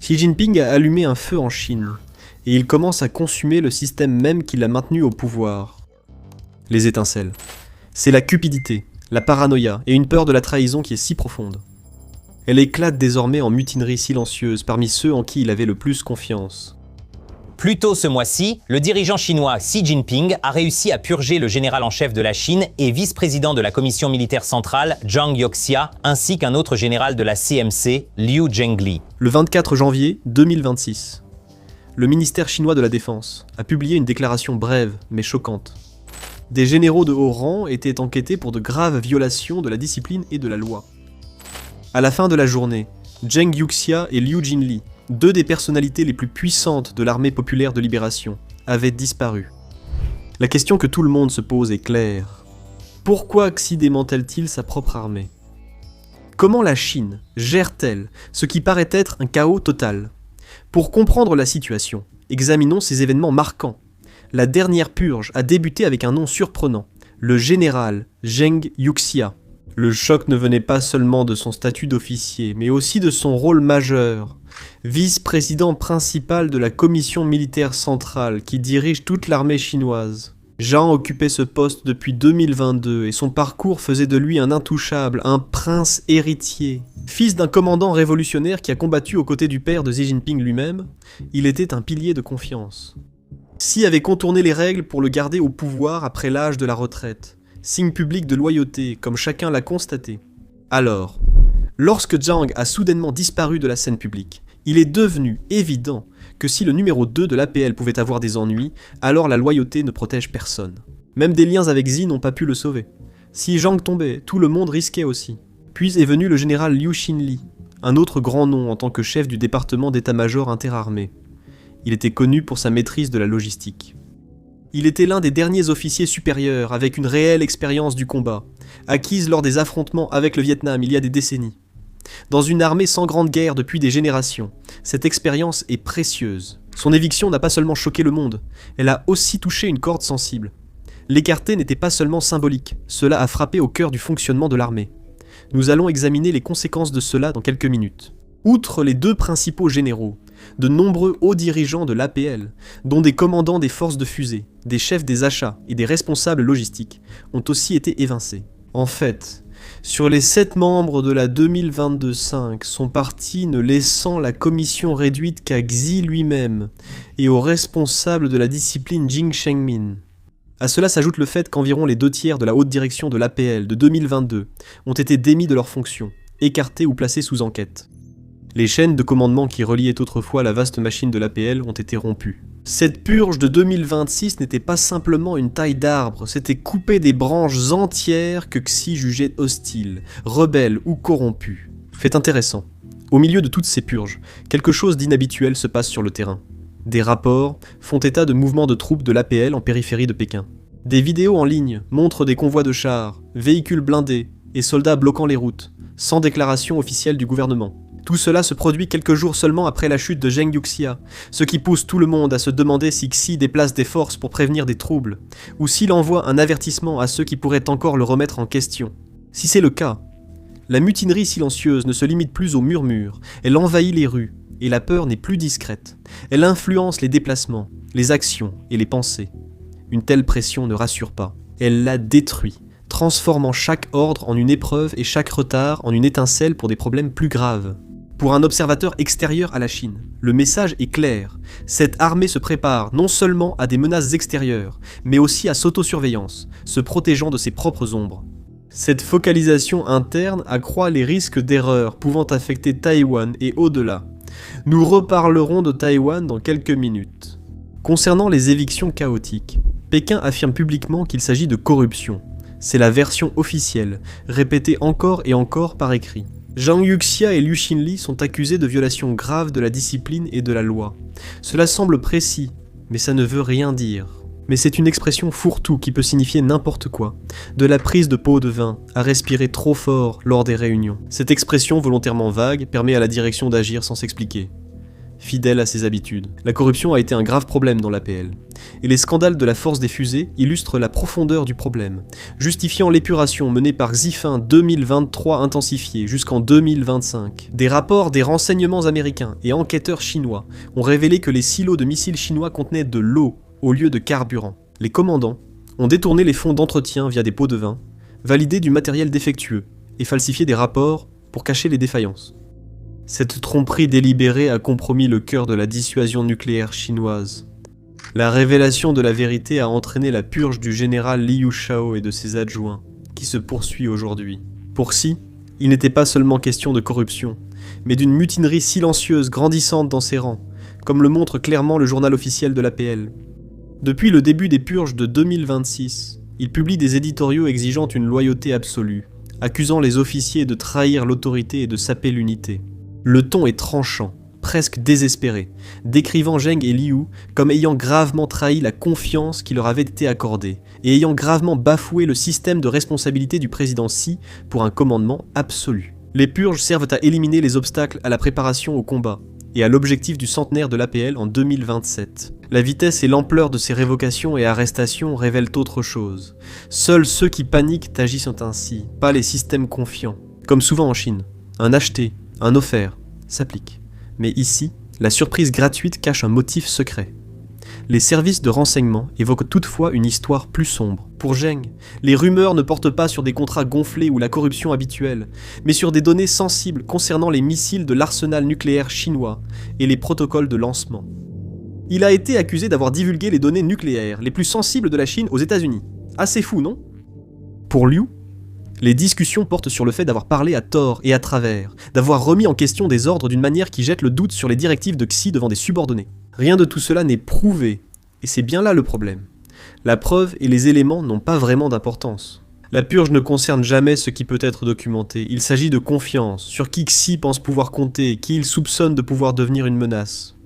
Xi Jinping a allumé un feu en Chine, et il commence à consumer le système même qui l'a maintenu au pouvoir. Les étincelles. C'est la cupidité, la paranoïa et une peur de la trahison qui est si profonde. Elle éclate désormais en mutinerie silencieuse parmi ceux en qui il avait le plus confiance. Plus tôt ce mois-ci, le dirigeant chinois Xi Jinping a réussi à purger le général en chef de la Chine et vice-président de la commission militaire centrale, Zhang Youxia, ainsi qu'un autre général de la CMC, Liu Zhengli. Le 24 janvier 2026, le ministère chinois de la Défense a publié une déclaration brève mais choquante. Des généraux de haut rang étaient enquêtés pour de graves violations de la discipline et de la loi. À la fin de la journée, Zheng Youxia et Liu Zhengli, deux des personnalités les plus puissantes de l'armée populaire de libération, avaient disparu. La question que tout le monde se pose est claire. Pourquoi Xi démantèle-t-il sa propre armée? Comment la Chine gère-t-elle ce qui paraît être un chaos total? Pour comprendre la situation, examinons ces événements marquants. La dernière purge a débuté avec un nom surprenant, le général Zheng Youxia. Le choc ne venait pas seulement de son statut d'officier, mais aussi de son rôle majeur. Vice-président principal de la commission militaire centrale qui dirige toute l'armée chinoise. Zhang occupait ce poste depuis 2022 et son parcours faisait de lui un intouchable, un prince héritier. Fils d'un commandant révolutionnaire qui a combattu aux côtés du père de Xi Jinping lui-même, il était un pilier de confiance. Xi avait contourné les règles pour le garder au pouvoir après l'âge de la retraite. Signe public de loyauté, comme chacun l'a constaté. Alors, lorsque Zhang a soudainement disparu de la scène publique, il est devenu évident que si le numéro 2 de l'APL pouvait avoir des ennuis, alors la loyauté ne protège personne. Même des liens avec Xi n'ont pas pu le sauver. Si Zhang tombait, tout le monde risquait aussi. Puis est venu le général Liu Xinli, un autre grand nom en tant que chef du département d'état-major interarmé. Il était connu pour sa maîtrise de la logistique. Il était l'un des derniers officiers supérieurs avec une réelle expérience du combat, acquise lors des affrontements avec le Vietnam il y a des décennies. Dans une armée sans grande guerre depuis des générations, cette expérience est précieuse. Son éviction n'a pas seulement choqué le monde, elle a aussi touché une corde sensible. L'écarté n'était pas seulement symbolique, cela a frappé au cœur du fonctionnement de l'armée. Nous allons examiner les conséquences de cela dans quelques minutes. Outre les deux principaux généraux, de nombreux hauts dirigeants de l'APL, dont des commandants des forces de fusée, des chefs des achats et des responsables logistiques, ont aussi été évincés. En fait, sur les 7 membres de la 2022-5 sont partis ne laissant la commission réduite qu'à Xi lui-même et au responsable de la discipline Jing Shengmin. À cela s'ajoute le fait qu'environ les 2/3 de la haute direction de l'APL de 2022 ont été démis de leurs fonctions, écartés ou placés sous enquête. Les chaînes de commandement qui reliaient autrefois la vaste machine de l'APL ont été rompues. Cette purge de 2026 n'était pas simplement une taille d'arbre, c'était couper des branches entières que Xi jugeait hostiles, rebelles ou corrompues. Fait intéressant, au milieu de toutes ces purges, quelque chose d'inhabituel se passe sur le terrain. Des rapports font état de mouvements de troupes de l'APL en périphérie de Pékin. Des vidéos en ligne montrent des convois de chars, véhicules blindés et soldats bloquant les routes, sans déclaration officielle du gouvernement. Tout cela se produit quelques jours seulement après la chute de Zheng Youxia, ce qui pousse tout le monde à se demander si Xi déplace des forces pour prévenir des troubles, ou s'il envoie un avertissement à ceux qui pourraient encore le remettre en question. Si c'est le cas, la mutinerie silencieuse ne se limite plus aux murmures, elle envahit les rues, et la peur n'est plus discrète. Elle influence les déplacements, les actions et les pensées. Une telle pression ne rassure pas, elle la détruit, transformant chaque ordre en une épreuve et chaque retard en une étincelle pour des problèmes plus graves. Pour un observateur extérieur à la Chine, le message est clair. Cette armée se prépare non seulement à des menaces extérieures, mais aussi à s'autosurveillance, se protégeant de ses propres ombres. Cette focalisation interne accroît les risques d'erreurs pouvant affecter Taïwan et au-delà. Nous reparlerons de Taïwan dans quelques minutes. Concernant les évictions chaotiques, Pékin affirme publiquement qu'il s'agit de corruption. C'est la version officielle, répétée encore et encore par écrit. Zhang Youxia et Liu Xinli sont accusés de violations graves de la discipline et de la loi. Cela semble précis, mais ça ne veut rien dire. Mais c'est une expression fourre-tout qui peut signifier n'importe quoi. De la prise de pot de vin à respirer trop fort lors des réunions. Cette expression volontairement vague permet à la direction d'agir sans s'expliquer. fidèle à ses habitudes. La corruption a été un grave problème dans l'APL. Et les scandales de la force des fusées illustrent la profondeur du problème, justifiant l'épuration menée par Xi fin 2023 intensifiée jusqu'en 2025. Des rapports des renseignements américains et enquêteurs chinois ont révélé que les silos de missiles chinois contenaient de l'eau au lieu de carburant. Les commandants ont détourné les fonds d'entretien via des pots de vin, validé du matériel défectueux et falsifié des rapports pour cacher les défaillances. Cette tromperie délibérée a compromis le cœur de la dissuasion nucléaire chinoise. La révélation de la vérité a entraîné la purge du général Liu Shao et de ses adjoints, qui se poursuit aujourd'hui. Pour Xi, il n'était pas seulement question de corruption, mais d'une mutinerie silencieuse grandissante dans ses rangs, comme le montre clairement le journal officiel de l'APL. Depuis le début des purges de 2026, il publie des éditoriaux exigeant une loyauté absolue, accusant les officiers de trahir l'autorité et de saper l'unité. Le ton est tranchant, presque désespéré, décrivant Zheng et Liu comme ayant gravement trahi la confiance qui leur avait été accordée et ayant gravement bafoué le système de responsabilité du président Xi pour un commandement absolu. Les purges servent à éliminer les obstacles à la préparation au combat et à l'objectif du centenaire de l'APL en 2027. La vitesse et l'ampleur de ces révocations et arrestations révèlent autre chose. Seuls ceux qui paniquent agissent ainsi, pas les systèmes confiants. Comme souvent en Chine, un acheté, un offert s'applique. Mais ici, la surprise gratuite cache un motif secret. Les services de renseignement évoquent toutefois une histoire plus sombre. Pour Zheng, les rumeurs ne portent pas sur des contrats gonflés ou la corruption habituelle, mais sur des données sensibles concernant les missiles de l'arsenal nucléaire chinois et les protocoles de lancement. Il a été accusé d'avoir divulgué les données nucléaires les plus sensibles de la Chine aux États-Unis. Assez fou, non ? Pour Liu, les discussions portent sur le fait d'avoir parlé à tort et à travers, d'avoir remis en question des ordres d'une manière qui jette le doute sur les directives de Xi devant des subordonnés. Rien de tout cela n'est prouvé, et c'est bien là le problème. La preuve et les éléments n'ont pas vraiment d'importance. La purge ne concerne jamais ce qui peut être documenté, il s'agit de confiance, sur qui Xi pense pouvoir compter, qui il soupçonne de pouvoir devenir une menace.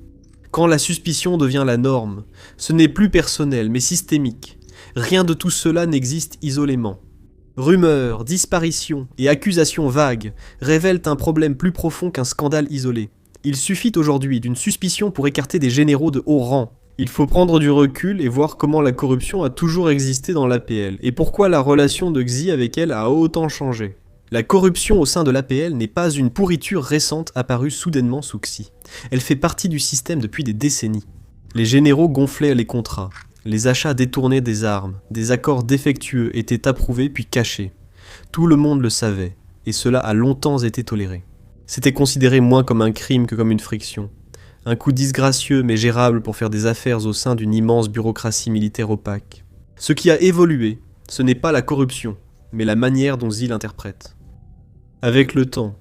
Quand la suspicion devient la norme, ce n'est plus personnel mais systémique. Rien de tout cela n'existe isolément. Rumeurs, disparitions et accusations vagues révèlent un problème plus profond qu'un scandale isolé. Il suffit aujourd'hui d'une suspicion pour écarter des généraux de haut rang. Il faut prendre du recul et voir comment la corruption a toujours existé dans l'APL et pourquoi la relation de Xi avec elle a autant changé. La corruption au sein de l'APL n'est pas une pourriture récente apparue soudainement sous Xi. Elle fait partie du système depuis des décennies. Les généraux gonflaient les contrats. Les achats détournés des armes, des accords défectueux étaient approuvés puis cachés. Tout le monde le savait, et cela a longtemps été toléré. C'était considéré moins comme un crime que comme une friction. Un coup disgracieux mais gérable pour faire des affaires au sein d'une immense bureaucratie militaire opaque. Ce qui a évolué, ce n'est pas la corruption, mais la manière dont Xi l'interprète. Avec le temps,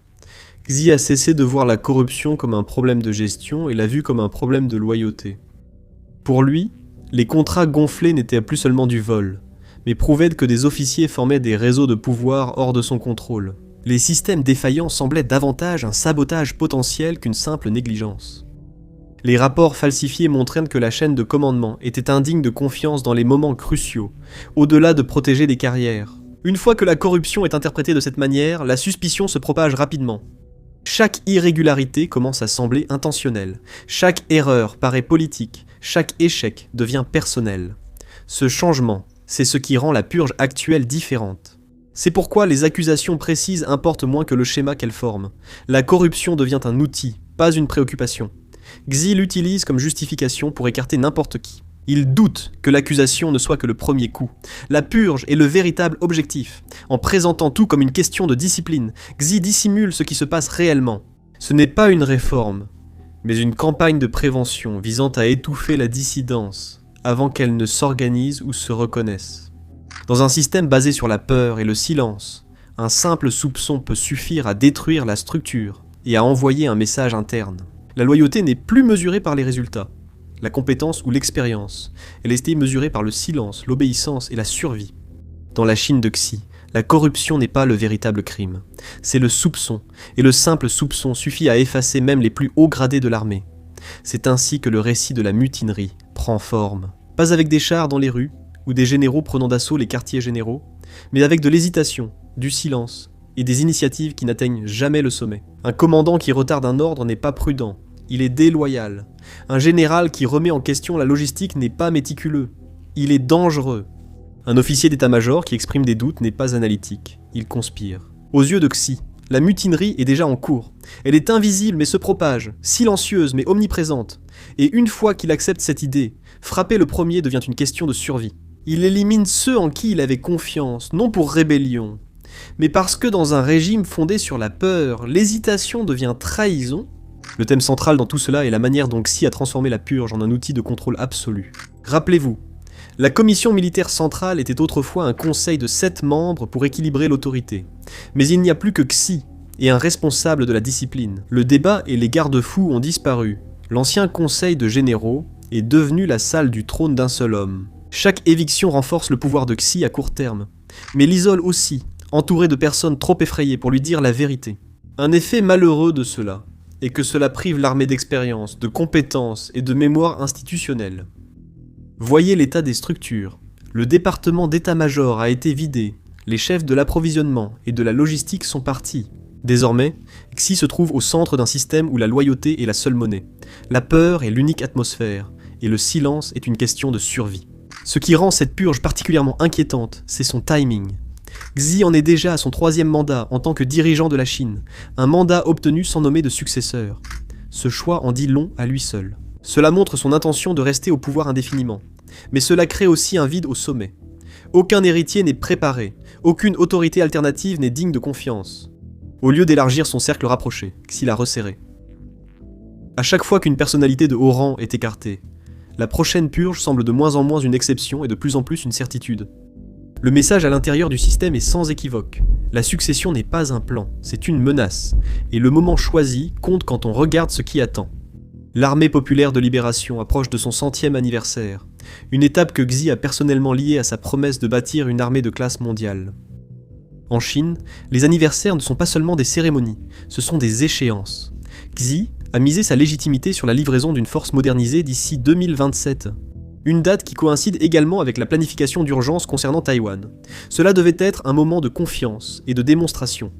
Xi a cessé de voir la corruption comme un problème de gestion et l'a vue comme un problème de loyauté. Pour lui, les contrats gonflés n'étaient plus seulement du vol, mais prouvaient que des officiers formaient des réseaux de pouvoir hors de son contrôle. Les systèmes défaillants semblaient davantage un sabotage potentiel qu'une simple négligence. Les rapports falsifiés montraient que la chaîne de commandement était indigne de confiance dans les moments cruciaux, au-delà de protéger les carrières. Une fois que la corruption est interprétée de cette manière, la suspicion se propage rapidement. Chaque irrégularité commence à sembler intentionnelle, chaque erreur paraît politique, chaque échec devient personnel. Ce changement, c'est ce qui rend la purge actuelle différente. C'est pourquoi les accusations précises importent moins que le schéma qu'elles forment. La corruption devient un outil, pas une préoccupation. Xi l'utilise comme justification pour écarter n'importe qui. Il doute que l'accusation ne soit que le premier coup. La purge est le véritable objectif. En présentant tout comme une question de discipline, Xi dissimule ce qui se passe réellement. Ce n'est pas une réforme, mais une campagne de prévention visant à étouffer la dissidence avant qu'elle ne s'organise ou se reconnaisse. Dans un système basé sur la peur et le silence, un simple soupçon peut suffire à détruire la structure et à envoyer un message interne. La loyauté n'est plus mesurée par les résultats, la compétence ou l'expérience. Elle est mesurée par le silence, l'obéissance et la survie. Dans la Chine de Xi, la corruption n'est pas le véritable crime. C'est le soupçon, et le simple soupçon suffit à effacer même les plus hauts gradés de l'armée. C'est ainsi que le récit de la mutinerie prend forme. Pas avec des chars dans les rues, ou des généraux prenant d'assaut les quartiers généraux, mais avec de l'hésitation, du silence, et des initiatives qui n'atteignent jamais le sommet. Un commandant qui retarde un ordre n'est pas prudent. il est déloyal. Un général qui remet en question la logistique n'est pas méticuleux. Il est dangereux. Un officier d'état-major qui exprime des doutes n'est pas analytique. Il conspire. Aux yeux de Xi, la mutinerie est déjà en cours. Elle est invisible mais se propage, silencieuse mais omniprésente. Et une fois qu'il accepte cette idée, frapper le premier devient une question de survie. Il élimine ceux en qui il avait confiance, non pour rébellion, mais parce que dans un régime fondé sur la peur, l'hésitation devient trahison. Le thème central dans tout cela est la manière dont Xi a transformé la purge en un outil de contrôle absolu. Rappelez-vous, la commission militaire centrale était autrefois un conseil de 7 membres pour équilibrer l'autorité. Mais il n'y a plus que Xi et un responsable de la discipline. Le débat et les garde-fous ont disparu. L'ancien conseil de généraux est devenu la salle du trône d'un seul homme. Chaque éviction renforce le pouvoir de Xi à court terme, mais l'isole aussi, entouré de personnes trop effrayées pour lui dire la vérité. Un effet malheureux de cela est que cela prive l'armée d'expérience, de compétences et de mémoire institutionnelle. Voyez l'état des structures. Le département d'état-major a été vidé, les chefs de l'approvisionnement et de la logistique sont partis. Désormais, Xi se trouve au centre d'un système où la loyauté est la seule monnaie. La peur est l'unique atmosphère, et le silence est une question de survie. Ce qui rend cette purge particulièrement inquiétante, c'est son timing. Xi en est déjà à son 3e mandat en tant que dirigeant de la Chine, un mandat obtenu sans nommer de successeur. Ce choix en dit long à lui seul. Cela montre son intention de rester au pouvoir indéfiniment, mais cela crée aussi un vide au sommet. Aucun héritier n'est préparé, aucune autorité alternative n'est digne de confiance. Au lieu d'élargir son cercle rapproché, Xi l'a resserré. À chaque fois qu'une personnalité de haut rang est écartée, la prochaine purge semble de moins en moins une exception et de plus en plus une certitude. Le message à l'intérieur du système est sans équivoque. La succession n'est pas un plan, c'est une menace, et le moment choisi compte quand on regarde ce qui attend. L'armée populaire de libération approche de son 100e anniversaire, une étape que Xi a personnellement liée à sa promesse de bâtir une armée de classe mondiale. En Chine, les anniversaires ne sont pas seulement des cérémonies, ce sont des échéances. Xi a misé sa légitimité sur la livraison d'une force modernisée d'ici 2027. Une date qui coïncide également avec la planification d'urgence concernant Taïwan. Cela devait être un moment de confiance et de démonstration.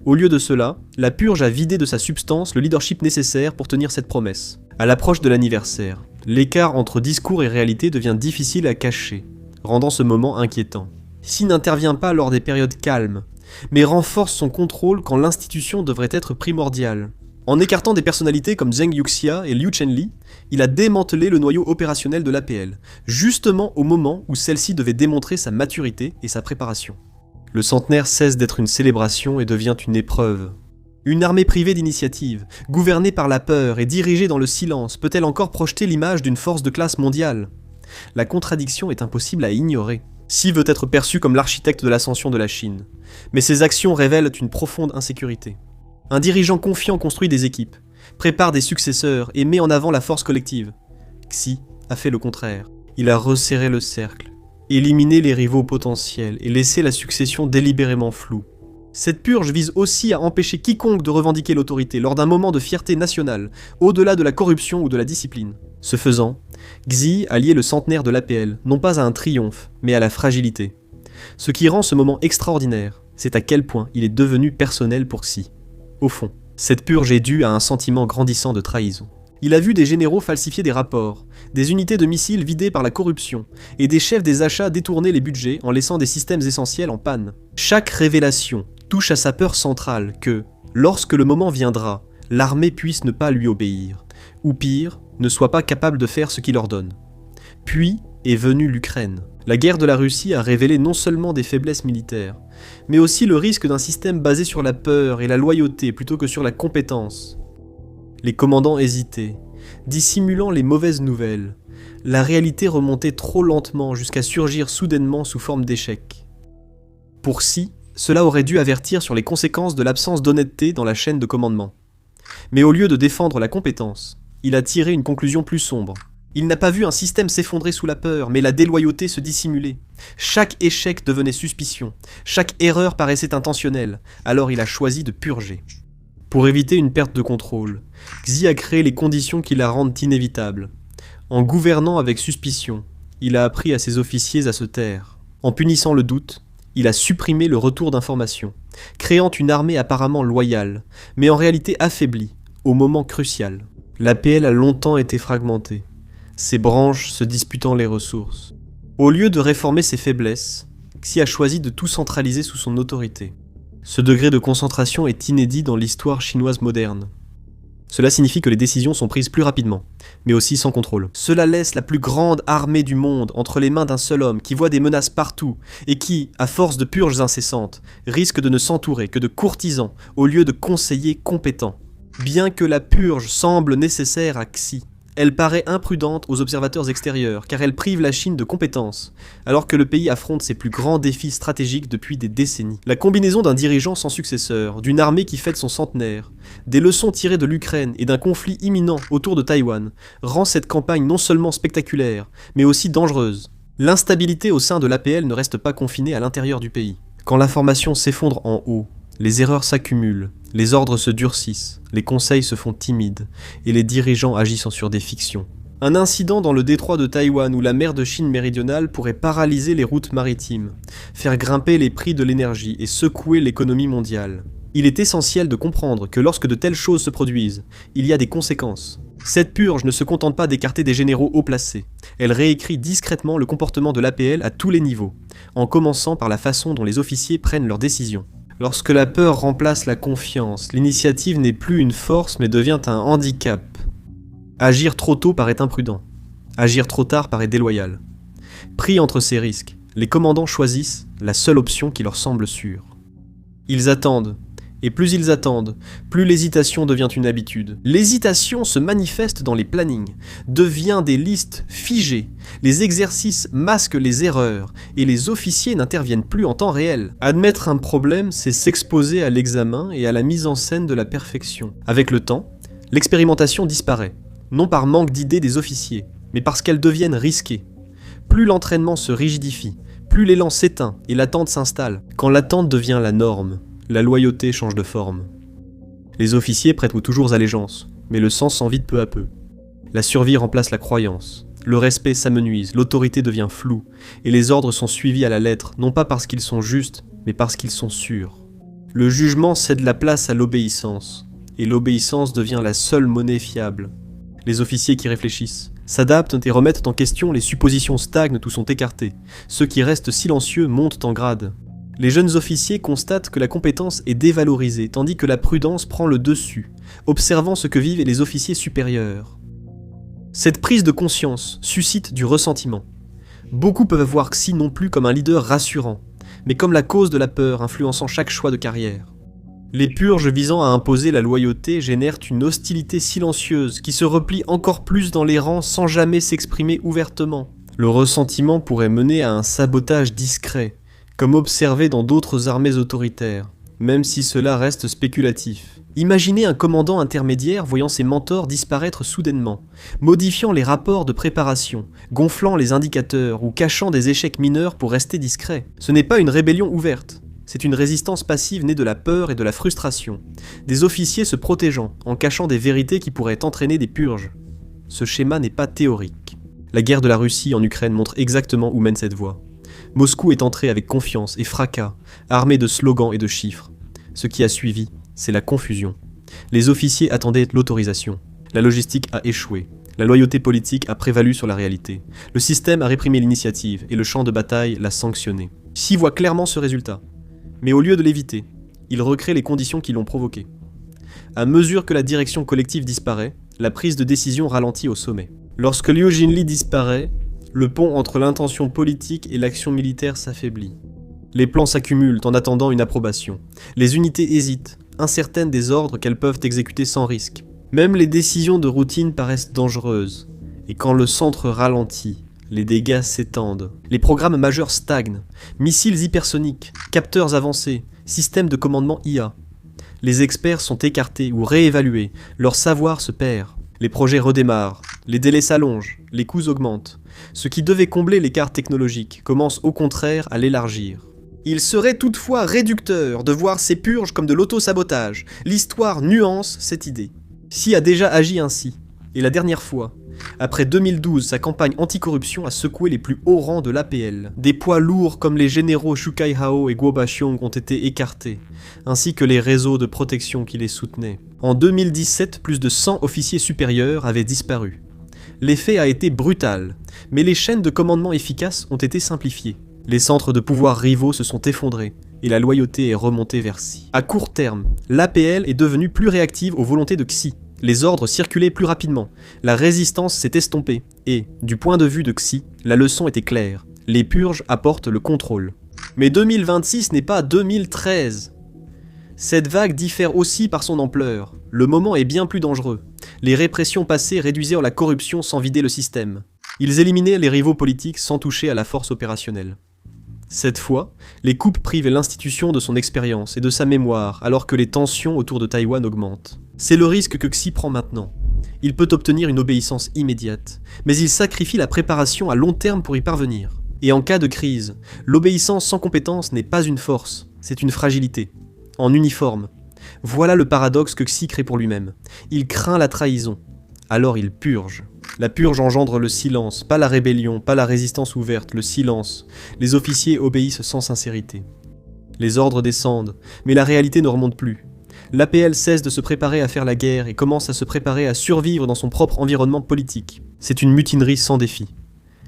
Au lieu de cela, la purge a vidé de sa substance le leadership nécessaire pour tenir cette promesse. À l'approche de l'anniversaire, l'écart entre discours et réalité devient difficile à cacher, rendant ce moment inquiétant. Xi n'intervient pas lors des périodes calmes, mais renforce son contrôle quand l'institution devrait être primordiale. En écartant des personnalités comme Zheng Yuxia et Liu Chenli, il a démantelé le noyau opérationnel de l'APL, justement au moment où celle-ci devait démontrer sa maturité et sa préparation. Le centenaire cesse d'être une célébration et devient une épreuve. Une armée privée d'initiative, gouvernée par la peur et dirigée dans le silence, peut-elle encore projeter l'image d'une force de classe mondiale ? La contradiction est impossible à ignorer. Xi veut être perçu comme l'architecte de l'ascension de la Chine, mais ses actions révèlent une profonde insécurité. Un dirigeant confiant construit des équipes, prépare des successeurs et met en avant la force collective. Xi a fait le contraire. Il a resserré le cercle, éliminé les rivaux potentiels et laissé la succession délibérément floue. Cette purge vise aussi à empêcher quiconque de revendiquer l'autorité lors d'un moment de fierté nationale, au-delà de la corruption ou de la discipline. Ce faisant, Xi a lié le centenaire de l'APL, non pas à un triomphe, mais à la fragilité. Ce qui rend ce moment extraordinaire, c'est à quel point il est devenu personnel pour Xi. Au fond, cette purge est due à un sentiment grandissant de trahison. Il a vu des généraux falsifier des rapports, des unités de missiles vidées par la corruption, et des chefs des achats détourner les budgets en laissant des systèmes essentiels en panne. Chaque révélation touche à sa peur centrale que, lorsque le moment viendra, l'armée puisse ne pas lui obéir, ou pire, ne soit pas capable de faire ce qu'il ordonne. Puis est venue l'Ukraine. La guerre de la Russie a révélé non seulement des faiblesses militaires, mais aussi le risque d'un système basé sur la peur et la loyauté plutôt que sur la compétence. Les commandants hésitaient, dissimulant les mauvaises nouvelles. La réalité remontait trop lentement jusqu'à surgir soudainement sous forme d'échec. Pour Xi, cela aurait dû avertir sur les conséquences de l'absence d'honnêteté dans la chaîne de commandement. Mais au lieu de défendre la compétence, il a tiré une conclusion plus sombre. Il n'a pas vu un système s'effondrer sous la peur, mais la déloyauté se dissimuler. Chaque échec devenait suspicion, chaque erreur paraissait intentionnelle, alors il a choisi de purger. Pour éviter une perte de contrôle, Xi a créé les conditions qui la rendent inévitable. En gouvernant avec suspicion, il a appris à ses officiers à se taire. En punissant le doute, il a supprimé le retour d'informations, créant une armée apparemment loyale, mais en réalité affaiblie, au moment crucial. L'APL a longtemps été fragmentée, ses branches se disputant les ressources. Au lieu de réformer ses faiblesses, Xi a choisi de tout centraliser sous son autorité. Ce degré de concentration est inédit dans l'histoire chinoise moderne. Cela signifie que les décisions sont prises plus rapidement, mais aussi sans contrôle. Cela laisse la plus grande armée du monde entre les mains d'un seul homme qui voit des menaces partout et qui, à force de purges incessantes, risque de ne s'entourer que de courtisans au lieu de conseillers compétents. Bien que la purge semble nécessaire à Xi, elle paraît imprudente aux observateurs extérieurs car elle prive la Chine de compétences, alors que le pays affronte ses plus grands défis stratégiques depuis des décennies. La combinaison d'un dirigeant sans successeur, d'une armée qui fête son centenaire, des leçons tirées de l'Ukraine et d'un conflit imminent autour de Taïwan rend cette campagne non seulement spectaculaire, mais aussi dangereuse. L'instabilité au sein de l'APL ne reste pas confinée à l'intérieur du pays. Quand l'information s'effondre en haut, les erreurs s'accumulent, les ordres se durcissent, les conseils se font timides, et les dirigeants agissent sur des fictions. Un incident dans le détroit de Taïwan ou la mer de Chine méridionale pourrait paralyser les routes maritimes, faire grimper les prix de l'énergie et secouer l'économie mondiale. Il est essentiel de comprendre que lorsque de telles choses se produisent, il y a des conséquences. Cette purge ne se contente pas d'écarter des généraux haut placés, elle réécrit discrètement le comportement de l'APL à tous les niveaux, en commençant par la façon dont les officiers prennent leurs décisions. Lorsque la peur remplace la confiance, l'initiative n'est plus une force mais devient un handicap. Agir trop tôt paraît imprudent. Agir trop tard paraît déloyal. Pris entre ces risques, les commandants choisissent la seule option qui leur semble sûre. Ils attendent, et plus ils attendent, plus l'hésitation devient une habitude. L'hésitation se manifeste dans les plannings, devient des listes figées, les exercices masquent les erreurs, et les officiers n'interviennent plus en temps réel. Admettre un problème, c'est s'exposer à l'examen et à la mise en scène de la perfection. Avec le temps, l'expérimentation disparaît, non par manque d'idées des officiers, mais parce qu'elles deviennent risquées. Plus l'entraînement se rigidifie, plus l'élan s'éteint et l'attente s'installe. Quand l'attente devient la norme, la loyauté change de forme. Les officiers prêtent toujours allégeance, mais le sens s'en vide peu à peu. La survie remplace la croyance, le respect s'amenuise, l'autorité devient floue, et les ordres sont suivis à la lettre, non pas parce qu'ils sont justes, mais parce qu'ils sont sûrs. Le jugement cède la place à l'obéissance, et l'obéissance devient la seule monnaie fiable. Les officiers qui réfléchissent, s'adaptent et remettent en question, les suppositions stagnent ou sont écartées. Ceux qui restent silencieux montent en grade. Les jeunes officiers constatent que la compétence est dévalorisée, tandis que la prudence prend le dessus, observant ce que vivent les officiers supérieurs. Cette prise de conscience suscite du ressentiment. Beaucoup peuvent voir Xi non plus comme un leader rassurant, mais comme la cause de la peur influençant chaque choix de carrière. Les purges visant à imposer la loyauté génèrent une hostilité silencieuse qui se replie encore plus dans les rangs sans jamais s'exprimer ouvertement. Le ressentiment pourrait mener à un sabotage discret, comme observé dans d'autres armées autoritaires, même si cela reste spéculatif. Imaginez un commandant intermédiaire voyant ses mentors disparaître soudainement, modifiant les rapports de préparation, gonflant les indicateurs ou cachant des échecs mineurs pour rester discret. Ce n'est pas une rébellion ouverte, c'est une résistance passive née de la peur et de la frustration, des officiers se protégeant en cachant des vérités qui pourraient entraîner des purges. Ce schéma n'est pas théorique. La guerre de la Russie en Ukraine montre exactement où mène cette voie. Moscou est entré avec confiance et fracas, armé de slogans et de chiffres. Ce qui a suivi, c'est la confusion. Les officiers attendaient l'autorisation. La logistique a échoué. La loyauté politique a prévalu sur la réalité. Le système a réprimé l'initiative et le champ de bataille l'a sanctionné. Xi voit clairement ce résultat. Mais au lieu de l'éviter, il recrée les conditions qui l'ont provoqué. À mesure que la direction collective disparaît, la prise de décision ralentit au sommet. Lorsque Liu Jinli disparaît, le pont entre l'intention politique et l'action militaire s'affaiblit. Les plans s'accumulent en attendant une approbation. Les unités hésitent, incertaines des ordres qu'elles peuvent exécuter sans risque. Même les décisions de routine paraissent dangereuses. Et quand le centre ralentit, les dégâts s'étendent. Les programmes majeurs stagnent. Missiles hypersoniques, capteurs avancés, systèmes de commandement IA. Les experts sont écartés ou réévalués, leur savoir se perd. Les projets redémarrent, les délais s'allongent, les coûts augmentent. Ce qui devait combler l'écart technologique commence au contraire à l'élargir. Il serait toutefois réducteur de voir ces purges comme de l'auto-sabotage. L'histoire nuance cette idée. Xi a déjà agi ainsi, et la dernière fois, Après 2012, sa campagne anticorruption a secoué les plus hauts rangs de l'APL. Des poids lourds comme les généraux Shu Kai-hao et Guo Baxiong ont été écartés, ainsi que les réseaux de protection qui les soutenaient. En 2017, plus de 100 officiers supérieurs avaient disparu. L'effet a été brutal, mais les chaînes de commandement efficaces ont été simplifiées. Les centres de pouvoir rivaux se sont effondrés, et la loyauté est remontée vers Xi. À court terme, l'APL est devenue plus réactive aux volontés de Xi. Les ordres circulaient plus rapidement, la résistance s'est estompée, et, du point de vue de Xi, la leçon était claire. Les purges apportent le contrôle. Mais 2026 n'est pas 2013. Cette vague diffère aussi par son ampleur. Le moment est bien plus dangereux. Les répressions passées réduisirent la corruption sans vider le système. Ils éliminaient les rivaux politiques sans toucher à la force opérationnelle. Cette fois, les coupes privent l'institution de son expérience et de sa mémoire alors que les tensions autour de Taïwan augmentent. C'est le risque que Xi prend maintenant. Il peut obtenir une obéissance immédiate, mais il sacrifie la préparation à long terme pour y parvenir. Et en cas de crise, l'obéissance sans compétence n'est pas une force, c'est une fragilité. En uniforme. Voilà le paradoxe que Xi crée pour lui-même. Il craint la trahison, alors il purge. La purge engendre le silence, pas la rébellion, pas la résistance ouverte, le silence. Les officiers obéissent sans sincérité. Les ordres descendent, mais la réalité ne remonte plus. L'APL cesse de se préparer à faire la guerre et commence à se préparer à survivre dans son propre environnement politique. C'est une mutinerie sans défi.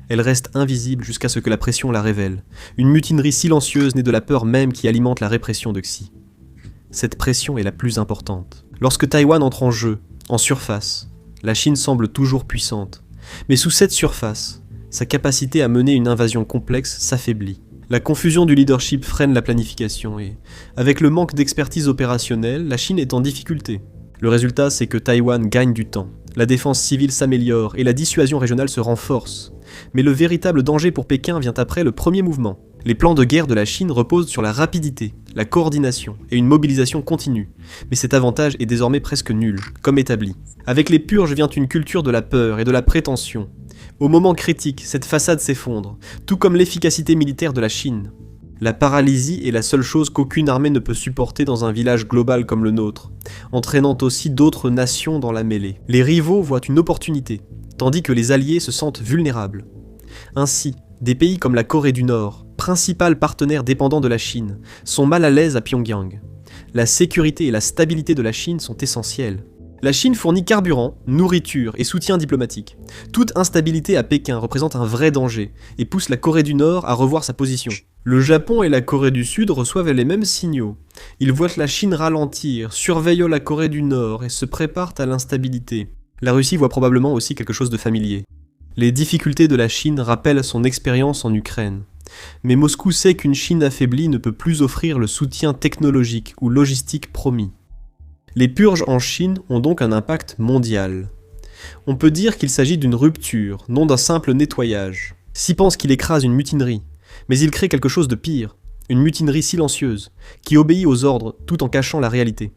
Elle reste invisible jusqu'à ce que la pression la révèle. Une mutinerie silencieuse née de la peur même qui alimente la répression de Xi. Cette pression est la plus importante. Lorsque Taïwan entre en jeu, en surface, la Chine semble toujours puissante. Mais sous cette surface, sa capacité à mener une invasion complexe s'affaiblit. La confusion du leadership freine la planification et, avec le manque d'expertise opérationnelle, la Chine est en difficulté. Le résultat, c'est que Taïwan gagne du temps. La défense civile s'améliore et la dissuasion régionale se renforce. Mais le véritable danger pour Pékin vient après le premier mouvement. Les plans de guerre de la Chine reposent sur la rapidité, la coordination et une mobilisation continue. Mais cet avantage est désormais presque nul, comme établi. Avec les purges vient une culture de la peur et de la prétention. Au moment critique, cette façade s'effondre, tout comme l'efficacité militaire de la Chine. La paralysie est la seule chose qu'aucune armée ne peut supporter dans un village global comme le nôtre, entraînant aussi d'autres nations dans la mêlée. Les rivaux voient une opportunité, tandis que les alliés se sentent vulnérables. Ainsi, des pays comme la Corée du Nord, principal partenaire dépendant de la Chine, sont mal à l'aise à Pyongyang. La sécurité et la stabilité de la Chine sont essentielles. La Chine fournit carburant, nourriture et soutien diplomatique. Toute instabilité à Pékin représente un vrai danger et pousse la Corée du Nord à revoir sa position. Le Japon et la Corée du Sud reçoivent les mêmes signaux. Ils voient la Chine ralentir, surveillent la Corée du Nord et se préparent à l'instabilité. La Russie voit probablement aussi quelque chose de familier. Les difficultés de la Chine rappellent son expérience en Ukraine. Mais Moscou sait qu'une Chine affaiblie ne peut plus offrir le soutien technologique ou logistique promis. Les purges en Chine ont donc un impact mondial. On peut dire qu'il s'agit d'une rupture, non d'un simple nettoyage. Xi pense qu'il écrase une mutinerie, mais il crée quelque chose de pire, une mutinerie silencieuse, qui obéit aux ordres tout en cachant la réalité.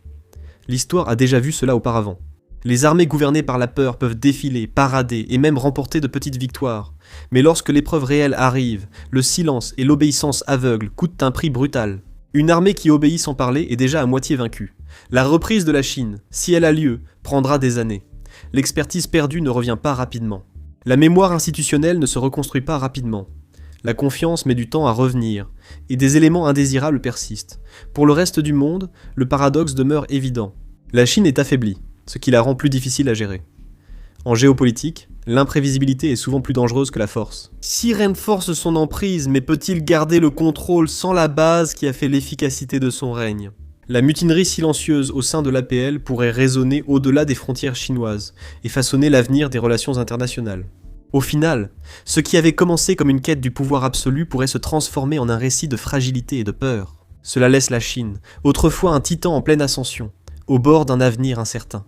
L'histoire a déjà vu cela auparavant. Les armées gouvernées par la peur peuvent défiler, parader et même remporter de petites victoires. Mais lorsque l'épreuve réelle arrive, le silence et l'obéissance aveugle coûtent un prix brutal. Une armée qui obéit sans parler est déjà à moitié vaincue. La reprise de la Chine, si elle a lieu, prendra des années. L'expertise perdue ne revient pas rapidement. La mémoire institutionnelle ne se reconstruit pas rapidement. La confiance met du temps à revenir, et des éléments indésirables persistent. Pour le reste du monde, le paradoxe demeure évident. La Chine est affaiblie, ce qui la rend plus difficile à gérer. En géopolitique, l'imprévisibilité est souvent plus dangereuse que la force. Xi renforce son emprise, mais peut-il garder le contrôle sans la base qui a fait l'efficacité de son règne ? La mutinerie silencieuse au sein de l'APL pourrait résonner au-delà des frontières chinoises et façonner l'avenir des relations internationales. Au final, ce qui avait commencé comme une quête du pouvoir absolu pourrait se transformer en un récit de fragilité et de peur. Cela laisse la Chine, autrefois un titan en pleine ascension, au bord d'un avenir incertain.